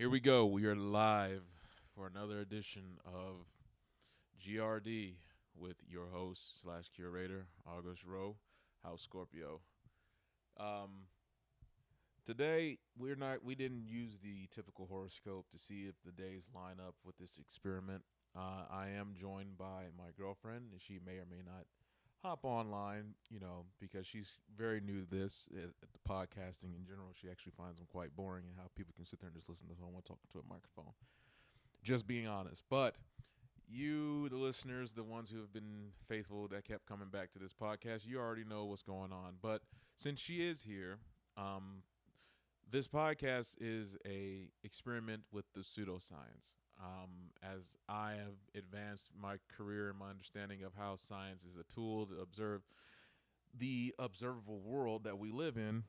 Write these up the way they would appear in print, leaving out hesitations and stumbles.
Here we go. We are live for another edition of GRD with your host slash curator, August Rowe, House Scorpio. Um, Today we didn't use the typical horoscope to see if the days line up with this experiment. I am joined by my girlfriend, and she may or may not hop online, because she's very new to this, at the podcasting in general. She actually finds them quite boring and how people can sit there and just listen to someone talking to a microphone. Just being honest. But you, the listeners, the ones who have been faithful that kept coming back to this podcast, you already know what's going on. But since she is here, this podcast is a experiment with the pseudoscience. As I have advanced my career and my understanding of how science is a tool to observe the observable world that we live in,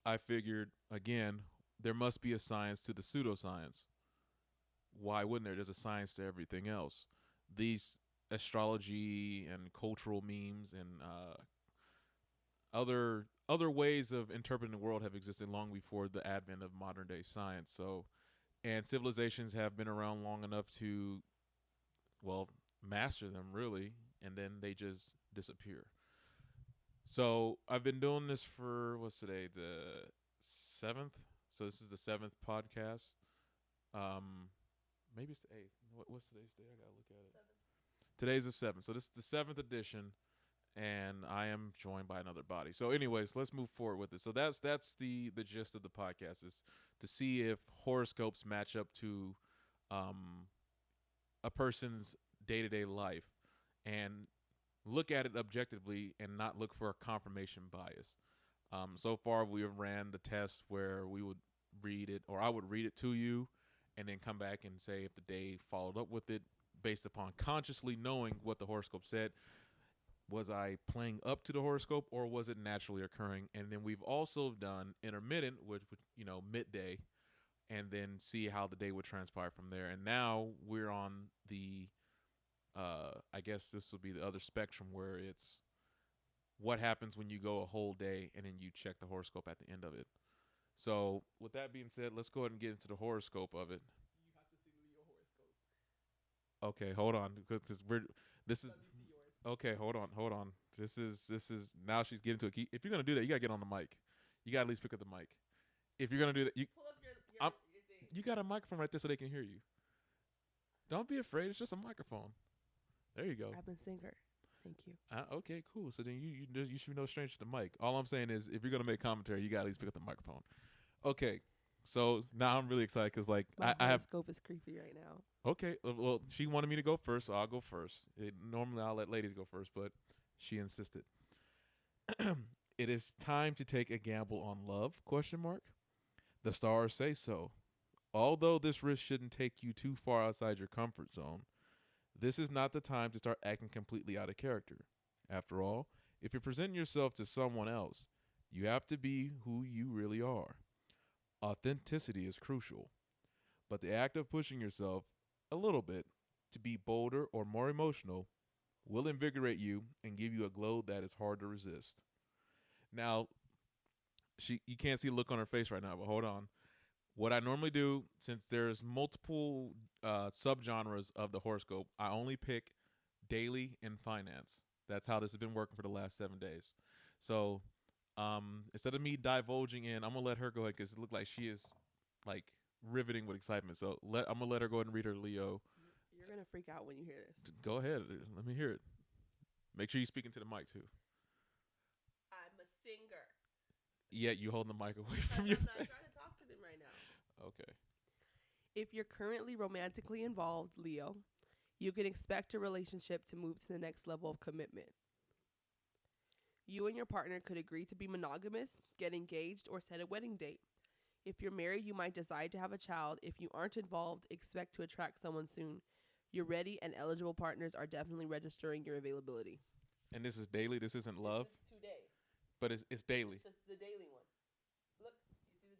I figured, again, there must be a science to the pseudoscience. Why wouldn't there? There's a science to everything else. These astrology and cultural memes and other ways of interpreting the world have existed long before the advent of modern day science. So, and civilizations have been around long enough to, well, master them really, and then they just disappear. So I've been doing this for what's today, the seventh. So this is the seventh podcast. Maybe it's the eighth. What's today's day? I gotta look at it. Today's the seventh. So this is the seventh edition, and I am joined by another body. So, anyways, let's move forward with it. So that's the gist of the podcast, is to see if horoscopes match up to a person's day to day life, and look at it objectively and not look for a confirmation bias. So far, we have ran the test where we would read it, or I would read it to you, and then come back and say if the day followed up with it based upon consciously knowing what the horoscope said. Was I playing up to the horoscope, or was it naturally occurring? And then we've also done intermittent, which midday, and then see how the day would transpire from there. And now we're on the, I guess this will be the other spectrum, where it's what happens when you go a whole day and then you check the horoscope at the end of it. So with that being said, let's go ahead and get into the horoscope of it. You have to sing me your horoscope. Okay, hold on, because this is okay. Hold on. This is now she's getting to it. If you're gonna do that, you gotta get on the mic. You gotta at least pick up the mic. If you're gonna do that, Pull up your thing. you got a microphone right there so they can hear you. Don't be afraid. It's just a microphone. There you go. I've been singer. Thank you. Okay, cool. So then you should be no stranger to the mic. All I'm saying is, if you're gonna make commentary, you gotta at least pick up the microphone. Okay. So now I'm really excited because My I have. horoscope is creepy right now. Okay, well, she wanted me to go first, so I'll go first. Normally, I'll let ladies go first, but she insisted. It is time to take a gamble on love? Question mark. The stars say so. Although this risk shouldn't take you too far outside your comfort zone, this is not the time to start acting completely out of character. After all, if you're presenting yourself to someone else, you have to be who you really are. Authenticity is crucial, but the act of pushing yourself a little bit to be bolder or more emotional will invigorate you and give you a glow that is hard to resist. Now, you can't see the look on her face right now, but hold on. What I normally do, since there's multiple subgenres of the horoscope, I only pick daily and finance. That's how this has been working for the last 7 days. So instead of me divulging in, I'm gonna let her go ahead because it looks like she is like riveting with excitement. So I'm gonna let her go ahead and read her Leo. You're gonna freak out when you hear this. Go ahead, let me hear it. Make sure you're speaking to the mic too. I'm a singer. Yeah, you holding the mic away from your I'm not face. trying to talk to them right now. Okay. If you're currently romantically involved, Leo, you can expect a relationship to move to the next level of commitment. You and your partner could agree to be monogamous, get engaged, or set a wedding date. If you're married, you might decide to have a child. If you aren't involved, expect to attract someone soon. Your ready and eligible partners are definitely registering your availability. And this is daily. This isn't love, This is today. but it's daily. It's just the daily one. Look, you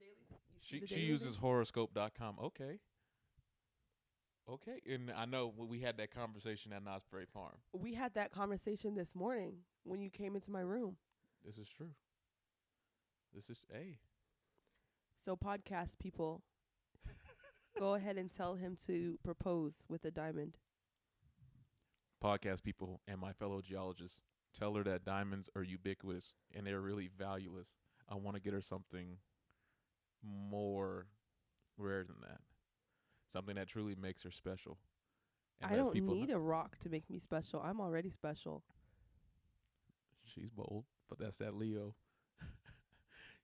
see the daily? She uses horoscope.com. Okay. Okay. And I know we had that conversation at Knott's Berry Farm. We had that conversation this morning when you came into my room. This is true. This is, hey. So podcast people, Go ahead and tell him to propose with a diamond. Podcast people and my fellow geologists, tell her that diamonds are ubiquitous and they're really valueless. I want to get her something more rare than that. Something that truly makes her special. And I lets don't people need a rock to make me special. I'm already special. She's bold, but that's that Leo.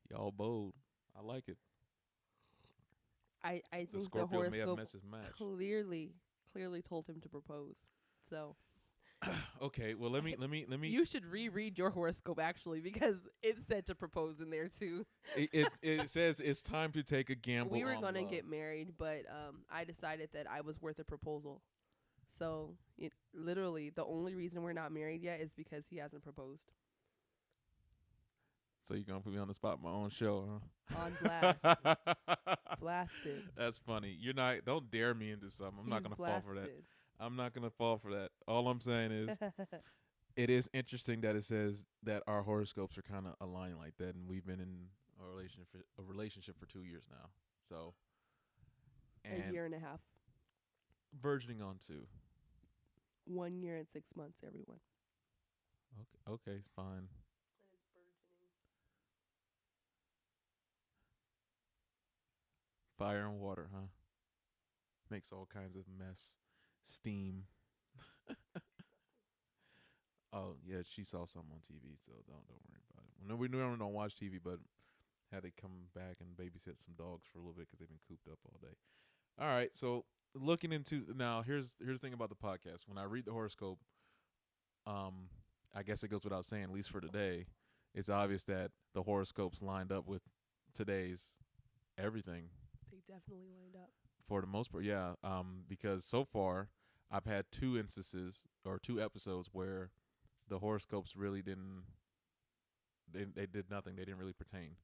Y'all bold. I like it. I The think the Scorpio may have horoscope missed his match. clearly told him to propose. So Okay, well let me you should reread your horoscope actually, because it said to propose in there too. it says it's time to take a gamble. We were on gonna love. get married, but I decided that I was worth a proposal. So literally the only reason we're not married yet is because he hasn't proposed. So you're gonna put me on the spot in my own show, huh? On blast. Blasted. That's funny. You're not. Don't dare me into something. I'm not gonna fall for that. I'm not gonna fall for that. All I'm saying is, it is interesting that it says that our horoscopes are kind of aligned like that, and we've been in a relationship for 2 years now. So, A year and a half. verging on 2. 1 year and 6 months, everyone. Okay, fine. Fire and water, huh? Makes all kinds of mess. Steam. Oh, yeah, she saw something on TV, so don't worry about it. No, we normally don't watch TV, but had to come back and babysit some dogs for a little bit because they've been cooped up all day. All right, so looking into now, here's the thing about the podcast. When I read the horoscope, I guess it goes without saying, at least for today, it's obvious that the horoscopes lined up with today's everything. They definitely lined up. For the most part, yeah. Because so far, I've had 2 instances or 2 episodes where the horoscopes really didn't. They did nothing. They didn't really pertain.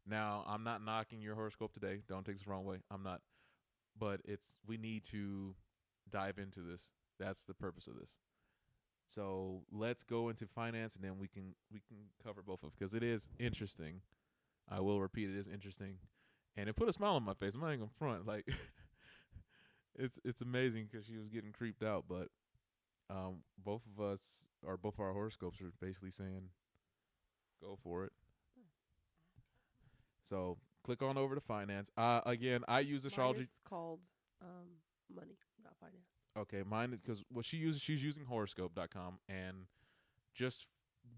Now, I'm not knocking your horoscope today. Don't take this the wrong way. I'm not. But we need to dive into this. That's the purpose of this. So let's go into finance, and then we can cover both of them because it is interesting. I will repeat, it is interesting, and it put a smile on my face. I'm not even gonna front. Like, it's amazing because she was getting creeped out, but both of us or both our horoscopes are basically saying, go for it. So click on over to finance. Again, I use astrology. Mine is called money, not finance. Okay, mine is because she's using horoscope.com, and just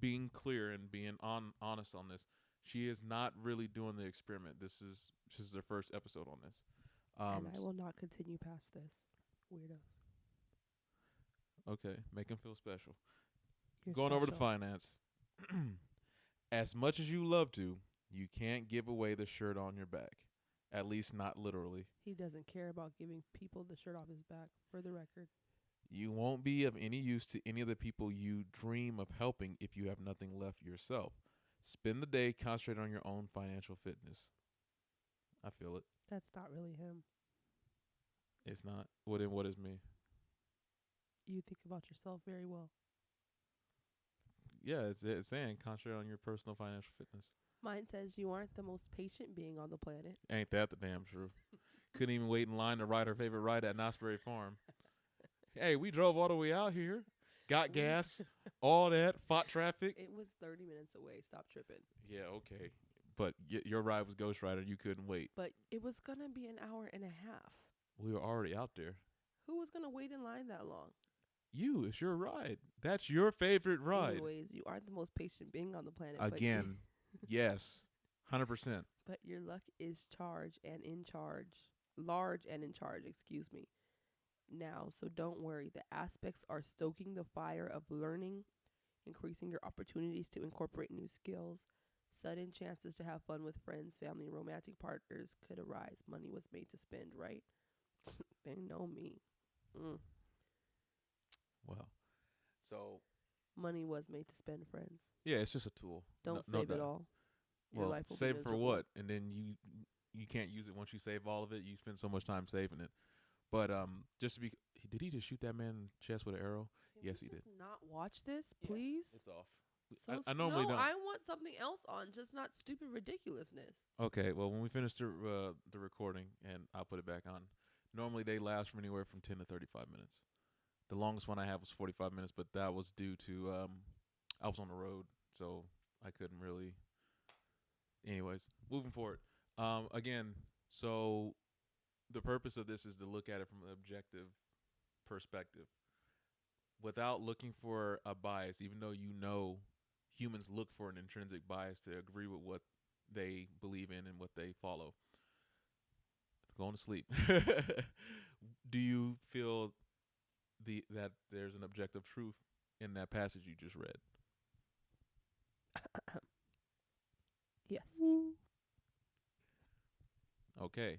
being clear and being honest on this, she is not really doing the experiment. This is their first episode on this. And I will not continue past this. Weirdos. Okay, make them feel special. You're Going over to special. finance. As much as you love to, you can't give away the shirt on your back. At least not literally. He doesn't care about giving people the shirt off his back, for the record. You won't be of any use to any of the people you dream of helping if you have nothing left yourself. Spend the day concentrating on your own financial fitness. I feel it. That's not really him. It's not. What is me? You think about yourself very well. Yeah, it's saying concentrate on your personal financial fitness. Mine says you aren't the most patient being on the planet. Ain't that the damn truth? Couldn't even wait in line to ride her favorite ride at Knott'sberry Farm. Hey, we drove all the way out here, got gas, all that, fought traffic. It was 30 minutes away. Stop tripping. Yeah, okay. But your ride was Ghost Rider. You couldn't wait. But it was going to be an hour and a half. We were already out there. Who was going to wait in line that long? You, it's your ride. That's your favorite ride. Anyways, you aren't the most patient being on the planet. Again, yes, 100%. But your luck is large and in charge, excuse me. Now, so don't worry. The aspects are stoking the fire of learning, increasing your opportunities to incorporate new skills. Sudden chances to have fun with friends, family, and romantic partners could arise. Money was made to spend, right? They know me. Well, so money was made to spend, friends. Yeah, it's just a tool. Don't save it all. Your life will save for what? And then you can't use it once you save all of it. You spend so much time saving it. But just to be, did he just shoot that man in the chest with an arrow? Yes, he did. Not watch this, please. Yeah, it's off. So I normally don't. I want something else on, just not stupid ridiculousness. Okay, well, when we finish the recording, and I'll put it back on. Normally they last from anywhere from 10 to 35 minutes. The longest one I had was 45 minutes, but that was due to I was on the road, so I couldn't really. Anyways, moving forward. Again, so the purpose of this is to look at it from an objective perspective without looking for a bias, even though you know humans look for an intrinsic bias to agree with what they believe in and what they follow. Going to sleep. Do you feel that there's an objective truth in that passage you just read? Yes. Okay.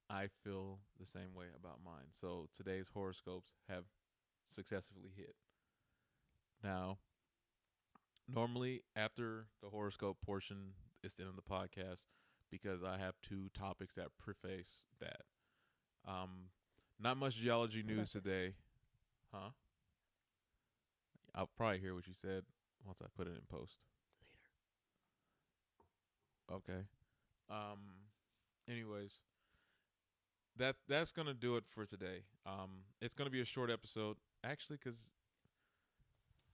I feel the same way about mine. So today's horoscopes have successfully hit. Now, normally after the horoscope portion, it's the end of the podcast because I have two topics that preface that. Not much geology news today. Huh? I'll probably hear what you said once I put it in post. Later. Okay. Anyways, that's gonna do it for today. It's gonna be a short episode, actually, because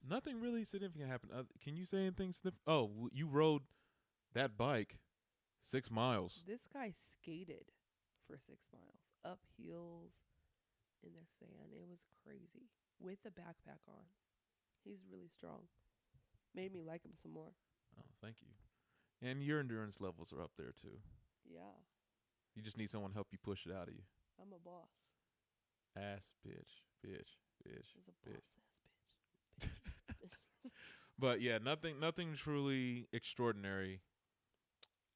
nothing really significant happened. Can you say anything significant? Oh, you rode that bike 6 miles. This guy skated for 6 miles up hills in the sand. It was crazy with a backpack on. He's really strong. Made me like him some more. Oh, thank you. And your endurance levels are up there too. Yeah. You just need someone to help you push it out of you. I'm a boss. Ass bitch. He's a boss ass bitch. But yeah, nothing truly extraordinary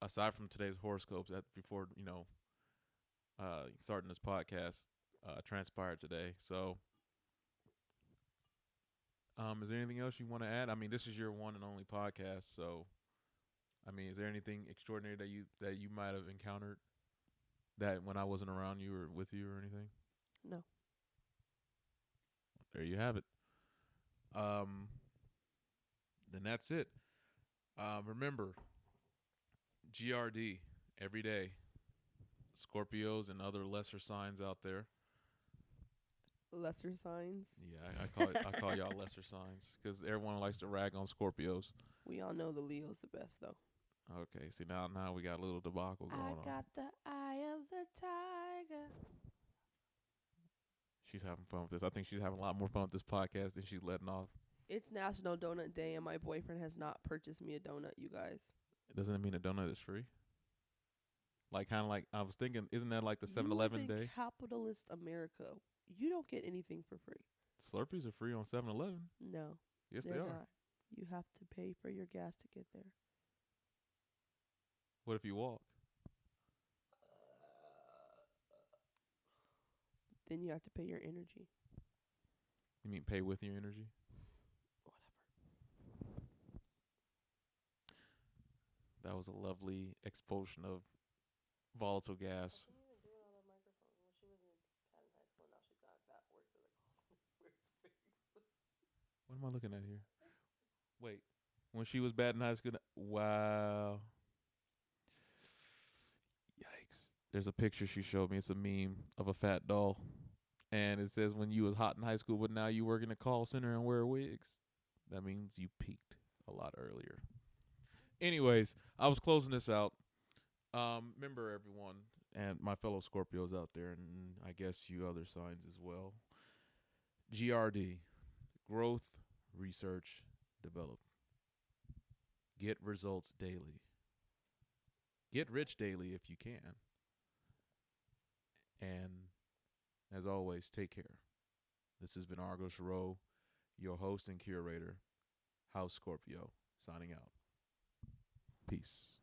aside from today's horoscopes before, starting this podcast transpired today. So is there anything else you want to add? I mean, this is your one and only podcast, so I mean, is there anything extraordinary that you might have encountered that when I wasn't around you or with you or anything? No. There you have it. Then that's it. Remember, GRD every day. Scorpios and other lesser signs out there. Lesser signs? Yeah, I call y'all lesser signs because everyone likes to rag on Scorpios. We all know the Leo's the best, though. Okay, see now we got a little debacle going on. I got the eye of the tiger. She's having fun with this. I think she's having a lot more fun with this podcast than she's letting off. It's National Donut Day, and my boyfriend has not purchased me a donut, you guys. Doesn't it mean a donut is free? Like, kind of like, I was thinking, isn't that like the 7-Eleven day? Capitalist America. You don't get anything for free. Slurpees are free on 7-Eleven. No. Yes, they are. Not. You have to pay for your gas to get there. What if you walk? Then you have to pay your energy. You mean pay with your energy? Whatever. That was a lovely explosion of volatile gas. I couldn't even do it on the microphone. When she was in Patton High School, now she's got that work so that calls. What am I looking at here? Wait. When she was bad in high school? Wow. Yikes. There's a picture she showed me. It's a meme of a fat doll. And it says when you was hot in high school, but now you work in a call center and wear wigs. That means you peaked a lot earlier. Anyways, I was closing this out. Remember, everyone, and my fellow Scorpios out there, and I guess you other signs as well. GRD, growth, research, develop. Get results daily. Get rich daily if you can. And as always, take care. This has been Argos Rowe, your host and curator, House Scorpio, signing out. Peace.